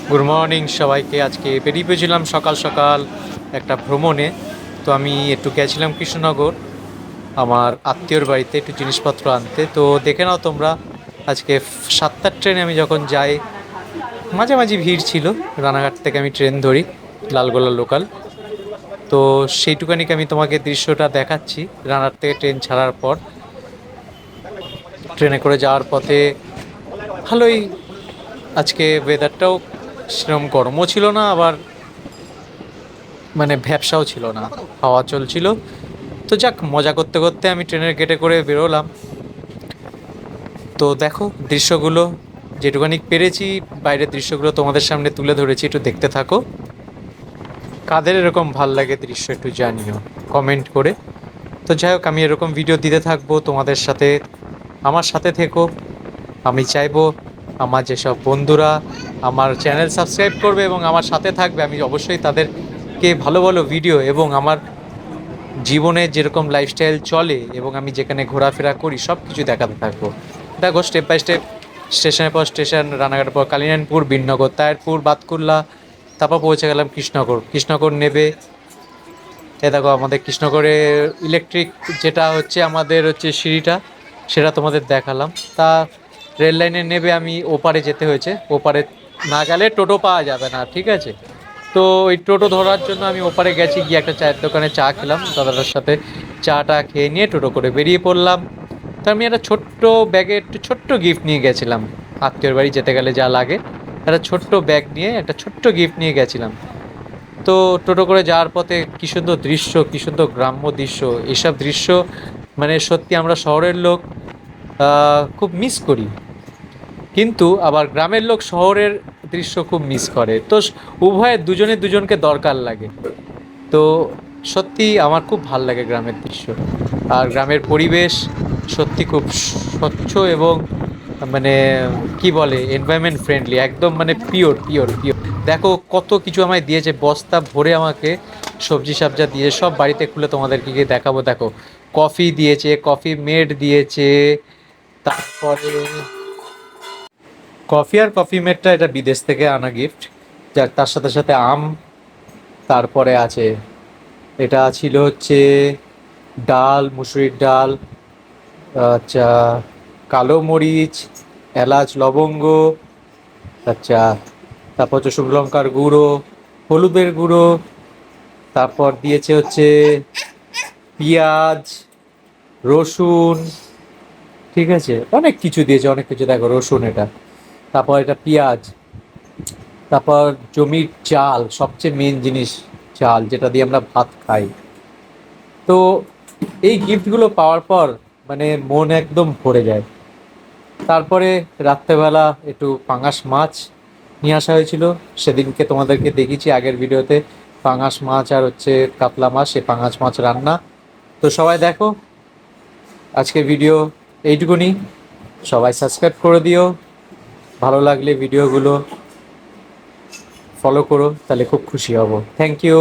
Good morning সবাইকে। আজকে বেরিয়ে পড়েছিলাম সকাল সকাল একটা ভ্রমণে। তো আমি একটু গেছিলাম কৃষ্ণনগর আমার আত্মীয়র বাড়িতে একটু জিনিসপত্র আনতে। তো দেখে নাও তোমরা, আজকে 7টার ট্রেনে আমি যখন যাই মাঝামাঝি ভিড় ছিল। রানাঘাট থেকে আমি ট্রেন ধরি লালগোলা লোকাল। তো সেইটুকানিকে আমি তোমাকে দৃশ্যটা দেখাচ্ছি। রানাঘাট থেকে ট্রেন ছাড়ার পর ট্রেনে করে যাওয়ার পথে ভালোই, আজকে ওয়েদারটাও সেরকম গরমও ছিল না, আবার মানে ভ্যাপসাও ছিল না, হাওয়া চলছিল। তো যাক, মজা করতে করতে আমি ট্রেনের গেটে করে বেরোলাম। তো দেখো দৃশ্যগুলো, যেটুখানি পেরেছি বাইরের দৃশ্যগুলো তোমাদের সামনে তুলে ধরেছি, একটু দেখতে থাকো। কাদের এরকম ভাল লাগে দৃশ্য একটু জানিও কমেন্ট করে। তো যাই হোক, আমি এরকম ভিডিও দিতে থাকবো তোমাদের সাথে, আমার সাথে থেকো। আমি চাইবো আমার যেসব বন্ধুরা আমার চ্যানেল সাবস্ক্রাইব করবে এবং আমার সাথে থাকবে, আমি অবশ্যই তাদেরকে ভালো ভালো ভিডিও এবং আমার জীবনে যেরকম লাইফস্টাইল চলে এবং আমি যেখানে ঘোরাফেরা করি সব কিছু দেখাতে থাকবো। দেখো স্টেপ বাই স্টেপ, স্টেশনের পর স্টেশন, রানাঘাটের পর কালিনানপুর, বিননগর, তায়েরপুর, বাতকুল্লা, তারপর পৌঁছে গেলাম কৃষ্ণনগর। কৃষ্ণনগর নেবে এ দেখো আমাদের কৃষ্ণনগরে ইলেকট্রিক যেটা হচ্ছে আমাদের হচ্ছে সিঁড়িটা, সেটা তোমাদের দেখালাম। তা রেল লাইনে নেবে আমি ওপারে যেতে হয়েছে, ওপারে না গেলে টোটো পাওয়া যাবে না, ঠিক আছে। তো ওই টোটো ধরার জন্য আমি ওপারে গেছি, গিয়ে একটা চায়ের দোকানে চা খেলাম দাদাটার সাথে। চাটা খেয়ে নিয়ে টোটো করে বেরিয়ে পড়লাম। তো আমি একটা ছোট্ট ব্যাগে একটু ছোট্ট গিফট নিয়ে গেছিলাম, আত্মীয়র বাড়ি যেতে গেলে যা লাগে, একটা ছোট্ট ব্যাগ নিয়ে একটা ছোট্ট গিফট নিয়ে গেছিলাম। তো টোটো করে যাওয়ার পথে কী সুন্দর দৃশ্য, কী সুন্দর গ্রাম্য দৃশ্য, এসব দৃশ্য মানে সত্যি আমরা শহরের লোক খুব মিস করি, কিন্তু আবার গ্রামের লোক শহরের দৃশ্য খুব মিস করে। তো উভয়ের দুজনে দুজনকে দরকার লাগে। তো সত্যি আমার খুব ভাল লাগে গ্রামের দৃশ্য, আর গ্রামের পরিবেশ সত্যি খুব স্বচ্ছ এবং মানে কি বলে এনভায়রনমেন্ট ফ্রেন্ডলি, একদম মানে পিওর পিওর পিওর। দেখো কত কিছু আমায় দিয়েছে, বস্তা ভরে আমাকে সবজি সাবজা দিয়ে, সব বাড়িতে খুলে তোমাদেরকে গিয়ে দেখাবো। দেখো কফি দিয়েছে, কফি মেড দিয়েছে, তারপরে কফি আর কফি মেডটা এটা বিদেশ থেকে আনা গিফট, যার তার সাথে সাথে আম। তারপরে আছে, এটা ছিল হচ্ছে ডাল, মুসুরির ডাল, আচ্ছা, কালো মরিচ, এলাচ, লবঙ্গ, আচ্ছা, তারপর হচ্ছে শুকনো লঙ্কার গুঁড়ো, হলুদের গুঁড়ো, তারপর দিয়েছে হচ্ছে পেঁয়াজ, রসুন, ঠিক আছে, অনেক কিছু দিয়েছে, অনেক কিছু। দেখো রসুন এটা, তারপর এটা পেঁয়াজ, তারপর জমির চাল, সবচেয়ে মেন জিনিস চাল, যেটা দিয়ে আমরা ভাত খাই। তো এই গিফটগুলো পাওয়ার পর মানে মন একদম ভরে যায়। তারপরে রাত্রেবেলা একটু পাঙাশ মাছ নিয়ে আসা হয়েছিল, সেদিনকে তোমাদেরকে দেখিয়েছি আগের ভিডিওতে। পাঙাশ মাছ আর হচ্ছে কাতলা মাছ, সে পাঙাশ মাছ রান্না। তো সবাই দেখো আজকের ভিডিও এইটুকুনি, সবাই সাবস্ক্রাইব করে দিও, ভালো লাগলে ভিডিওগুলো ফলো করো, তাহলে খুব খুশি হব। Thank you.